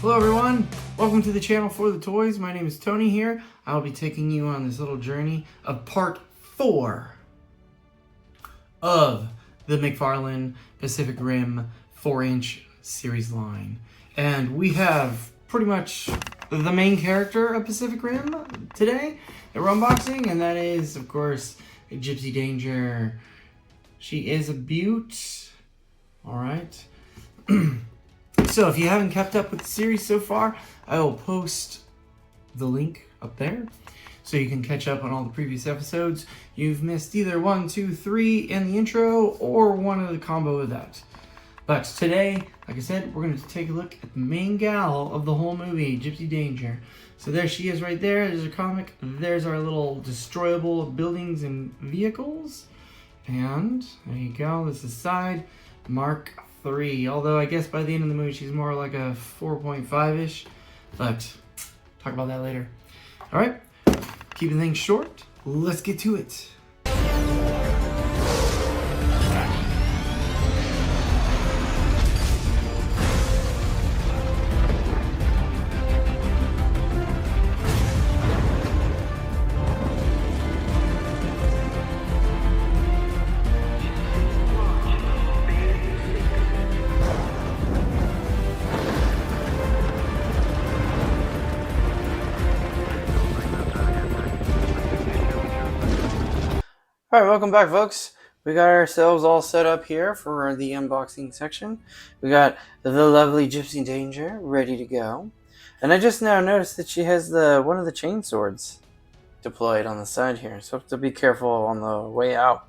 Hello everyone, welcome to the channel for the toys. My name is Tony here. I'll be taking you on this little journey of part 4 of the McFarlane Pacific Rim 4-inch series line. And we have pretty much the main character of Pacific Rim today that we're unboxing, and that is, of course, Gypsy Danger. She is a beaut. Alright. So if you haven't kept up with the series so far, I will post the link up there so you can catch up on all the previous episodes. You've missed either 1, 2, 3 in the intro or one of the combo of that. But today, like I said, we're going to take a look at the main gal of the whole movie, Gypsy Danger. So there she is right there. There's a comic. There's our little destroyable buildings and vehicles. And there you go. This is side Mark 3. Although I guess by the end of the movie she's more like a 4.5-ish. But talk about that later. Alright, keeping things short, let's get to it. Alright, welcome back folks. We got ourselves all set up here for the unboxing section. We got the lovely Gypsy Danger ready to go. And I just now noticed that she has one of the chain swords deployed on the side here. So have to be careful on the way out.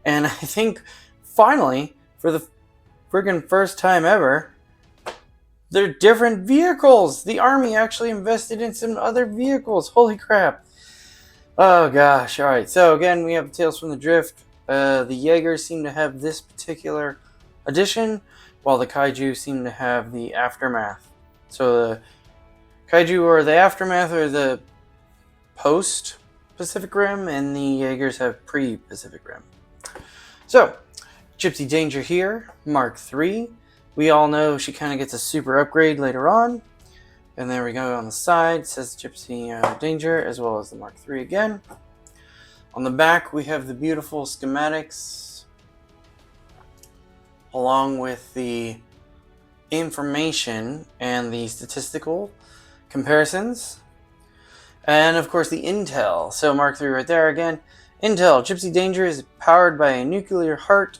And I think finally, for the friggin' first time ever, they're different vehicles. The army actually invested in some other vehicles. Holy crap. Oh gosh, alright, so again we have Tales from the Drift. The Jaegers seem to have this particular edition, while the Kaiju seem to have the Aftermath. So the Kaiju are the Aftermath or the post-Pacific Rim, and the Jaegers have pre-Pacific Rim. So, Gypsy Danger here, Mark 3. We all know she kind of gets a super upgrade later on. And there we go on the side, it says Gypsy Danger, as well as the Mark III again. On the back, we have the beautiful schematics, along with the information and the statistical comparisons. And of course, the intel. So Mark III right there again. Intel, Gypsy Danger is powered by a nuclear heart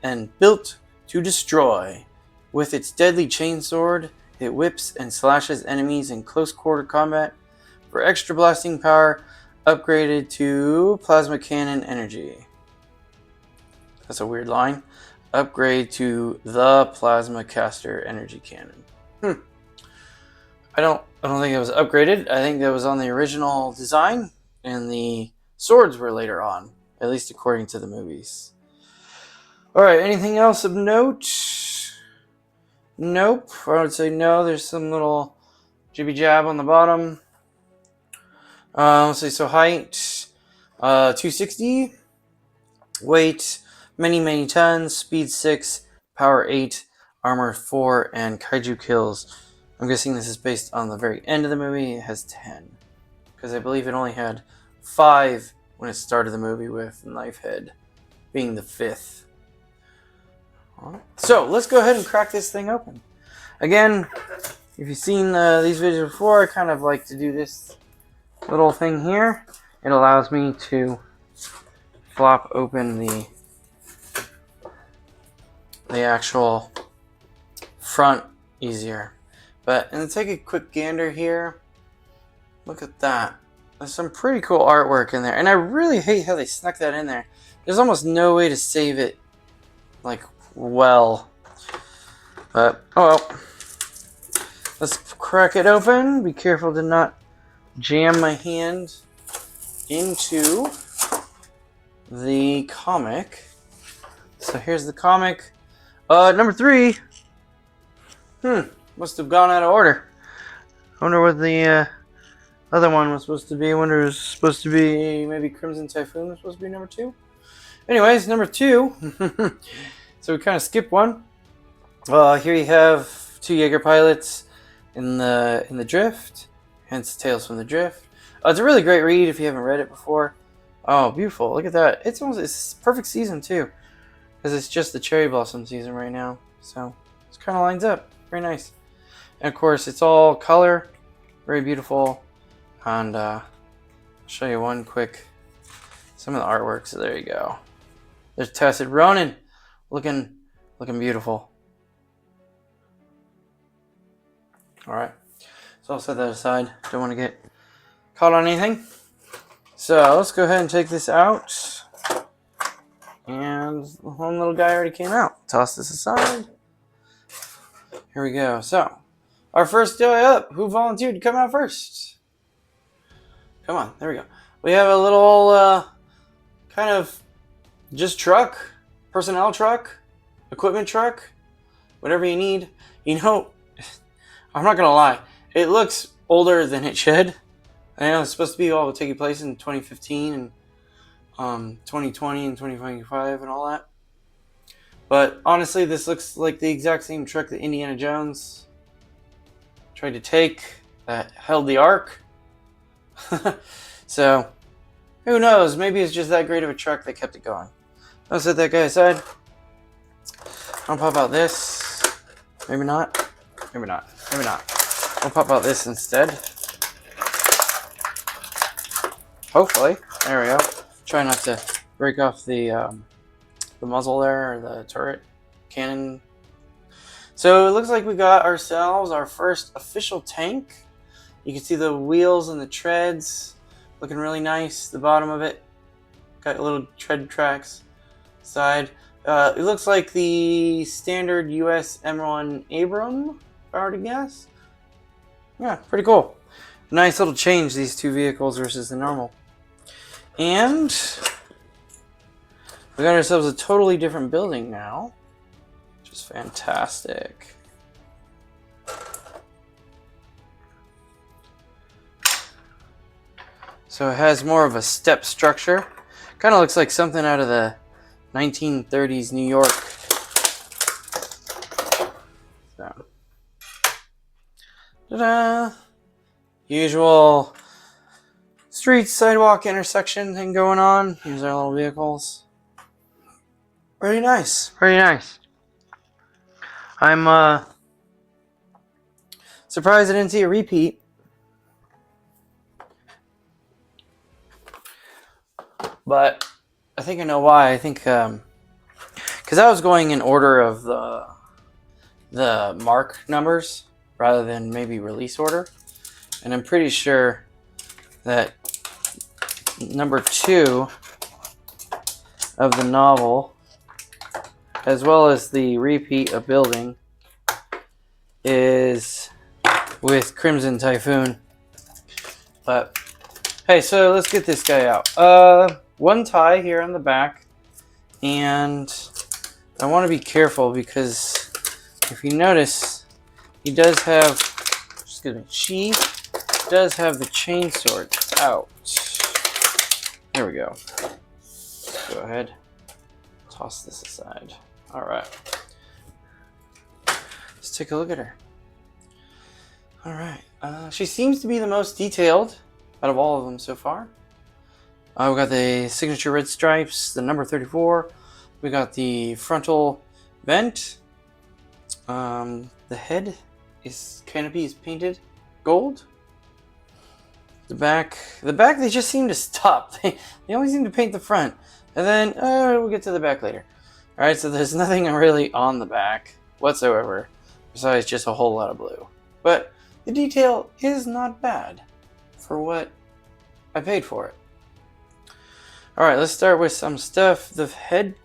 and built to destroy. With its deadly chainsword, it whips and slashes enemies in close quarter combat. For extra blasting power, upgraded to plasma cannon energy. That's a weird line. Upgrade to the plasma caster energy cannon. I don't think it was upgraded. I think that was on the original design, and the swords were later on, at least according to the movies. Alright, anything else of note? Nope, I would say no. There's some little jibby jab on the bottom. Let's see, so height 260, weight many tons, speed 6, power 8, armor 4, and kaiju kills. I'm guessing this is based on the very end of the movie. It has 10, because I believe it only had 5 when it started the movie, with Knifehead being the 5th. So let's go ahead and crack this thing open. Again, if you've seen these videos before, I kind of like to do this little thing here. It allows me to flop open the actual front easier. And take a quick gander here. Look at that. There's some pretty cool artwork in there, and I really hate how they snuck that in there. There's almost no way to save it like well, but oh well. Let's crack it open. Be careful to not jam my hand into the comic. So here's the comic. Number 3. Must have gone out of order. I wonder what the other one was supposed to be. I wonder it was supposed to be maybe Crimson Typhoon was supposed to be number 2. Anyways, number 2. So we kind of skipped one. Here you have 2 Jaeger pilots. in the Drift, hence Tales from the Drift. It's a really great read if you haven't read it before. Oh, beautiful! Look at that. It's perfect season too, because it's just the cherry blossom season right now. So it kind of lines up. Very nice. And of course, it's all color, very beautiful. And I'll show you one quick, some of the artwork. So there you go. There's Tacit Ronin, looking beautiful. All right, so I'll set that aside. Don't want to get caught on anything. So let's go ahead and take this out. And the one little guy already came out. Toss this aside. Here we go. So our first guy up. Who volunteered to come out first? Come on. There we go. We have a little kind of just truck, personnel truck, equipment truck, whatever you need. You know, I'm not going to lie. It looks older than it should. I know it's supposed to be all taking place in 2015 and 2020 and 2025 and all that. But honestly, this looks like the exact same truck that Indiana Jones tried to take that held the Ark. So, who knows? Maybe it's just that great of a truck that kept it going. I'll set that guy aside. I'll pop out this. Maybe not. Maybe not. Maybe not. I'll pop out this instead. Hopefully. There we go. Try not to break off the muzzle there, or the turret cannon. So it looks like we got ourselves our first official tank. You can see the wheels and the treads looking really nice. The bottom of it got little tread tracks. Side. It looks like the standard US M1 Abram, if I were to guess. Yeah, pretty cool. Nice little change, these two vehicles versus the normal. And we got ourselves a totally different building now, which is fantastic. So it has more of a step structure. Kind of looks like something out of the 1930s New York. So, ta-da! Usual street, sidewalk, intersection thing going on. Here's our little vehicles. Very nice. Very nice. I'm surprised I didn't see a repeat. But I think I know why. I think because I was going in order of the mark numbers rather than maybe release order. And I'm pretty sure that number 2 of the novel, as well as the repeat of building, is with Crimson Typhoon. But hey, so let's get this guy out. One tie here on the back, and I want to be careful because if you notice, he does have, excuse me, she does have the chain sword out. There we go. Let's go ahead, toss this aside. All right, let's take a look at her. All right, she seems to be the most detailed out of all of them so far. We got the signature red stripes, the number 34. We got the frontal vent. The head canopy is painted gold. The back they just seem to stop. They only seem to paint the front, and then we'll get to the back later. All right, so there's nothing really on the back whatsoever, besides just a whole lot of blue. But the detail is not bad for what I paid for it. Alright, let's start with some stuff. The head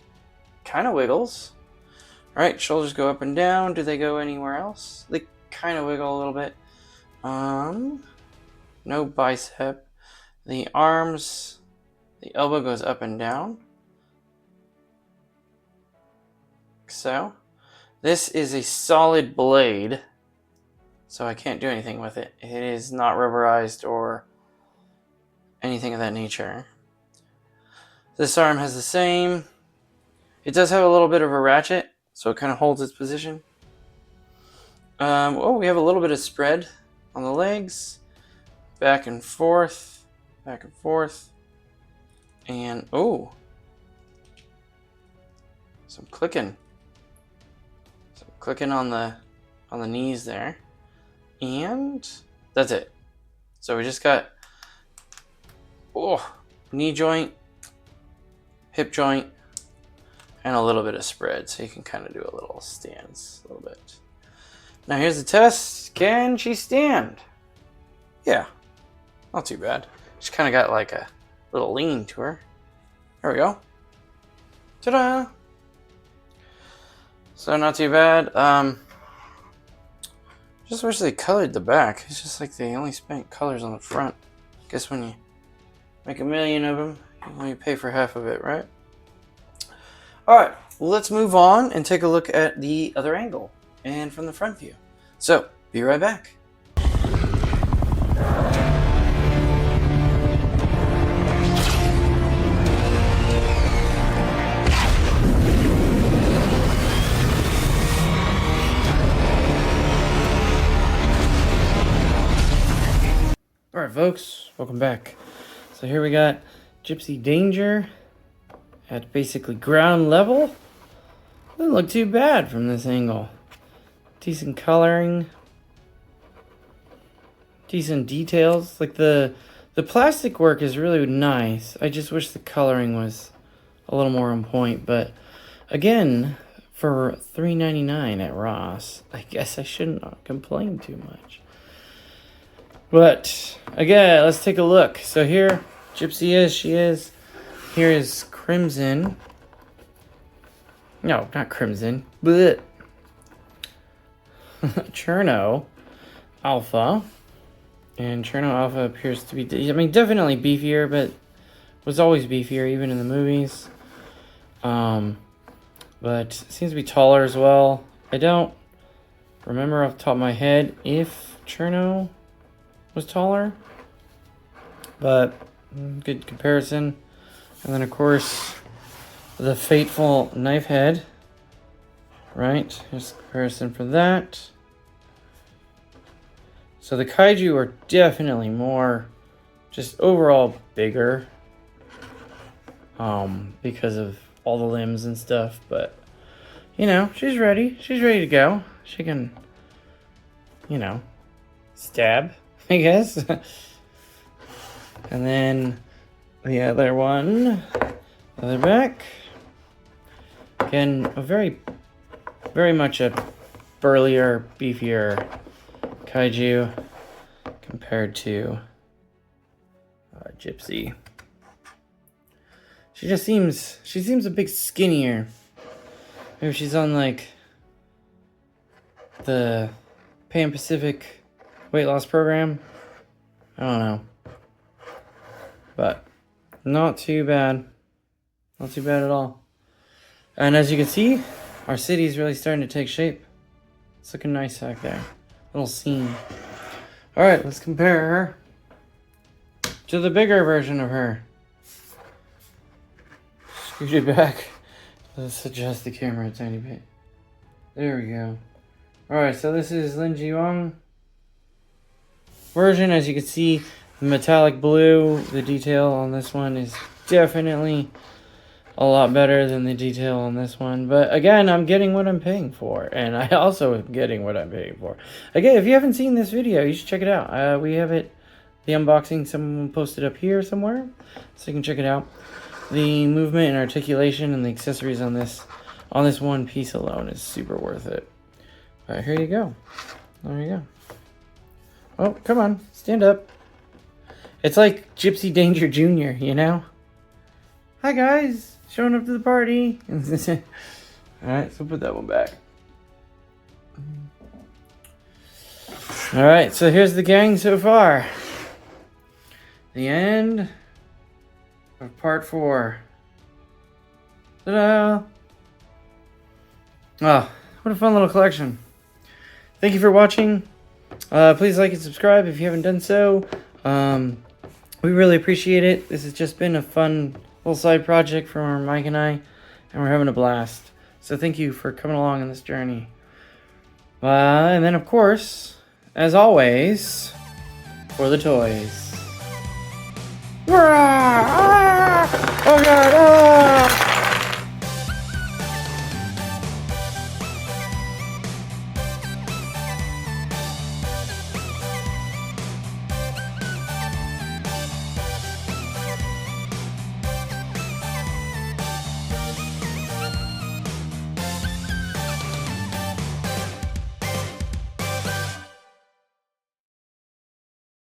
kind of wiggles. Alright, shoulders go up and down. Do they go anywhere else? They kind of wiggle a little bit. No bicep. The arms, the elbow goes up and down. So, this is a solid blade, so I can't do anything with it. It is not rubberized or anything of that nature. This arm has the same. It does have a little bit of a ratchet, so it kind of holds its position. Oh, we have a little bit of spread on the legs. Back and forth. Back and forth. And, oh. Some clicking. Some clicking on the knees there. And that's it. So we just got, oh, knee joint, hip joint, and a little bit of spread. So you can kind of do a little stance, a little bit. Now here's the test. Can she stand? Yeah, not too bad. She's kind of got like a little lean to her. There we go. Ta-da! So not too bad. Just wish they colored the back. It's just like they only spent colors on the front. Guess when you make a million of them, you only pay for half of it, right? Alright, well, let's move on and take a look at the other angle and from the front view. So, be right back. Alright folks, welcome back. So here we got Gypsy Danger at basically ground level. Doesn't look too bad from this angle. Decent coloring. Decent details. Like the plastic work is really nice. I just wish the coloring was a little more on point. But again, for $3.99 at Ross, I guess I shouldn't complain too much. But again, let's take a look. So here, Gypsy is, she is. Here is Crimson. No, not Crimson. Blech. Cherno Alpha. And Cherno Alpha appears to be, I mean, definitely beefier, but was always beefier, even in the movies. But seems to be taller as well. I don't remember off the top of my head if Cherno was taller, but good comparison. And then of course the fateful knife head, right? Here's a comparison for that. So the kaiju are definitely more just overall bigger because of all the limbs and stuff, but you know, she's ready to go. She can, you know, stab, I guess. And then the other one, other back. Again, a very much a burlier, beefier kaiju compared to Gypsy. She seems a bit skinnier. Maybe she's on like the Pan Pacific weight loss program. I don't know. But not too bad. Not too bad at all. And as you can see, our city is really starting to take shape. It's looking nice back there. Little scene. Alright, let's compare her to the bigger version of her. Scoot it back. Let's adjust the camera a tiny bit. There we go. Alright, so this is Lin Jiwang version. As you can see, the metallic blue, the detail on this one is definitely a lot better than the detail on this one. But again, I'm getting what I'm paying for. And I also am getting what I'm paying for. Again, if you haven't seen this video, you should check it out. We have it, the unboxing, someone posted up here somewhere. So you can check it out. The movement and articulation and the accessories on this one piece alone is super worth it. Alright, here you go. There you go. Oh, come on. Stand up. It's like Gypsy Danger Jr., you know? Hi, guys. Showing up to the party. Alright, so put that one back. Alright, so here's the gang so far. The end of part 4. Ta-da! Oh, what a fun little collection. Thank you for watching. Please like and subscribe if you haven't done so. We really appreciate it. This has just been a fun little side project from Mike and I, and we're having a blast. So thank you for coming along on this journey. And then, of course, as always, for the toys. Oh god!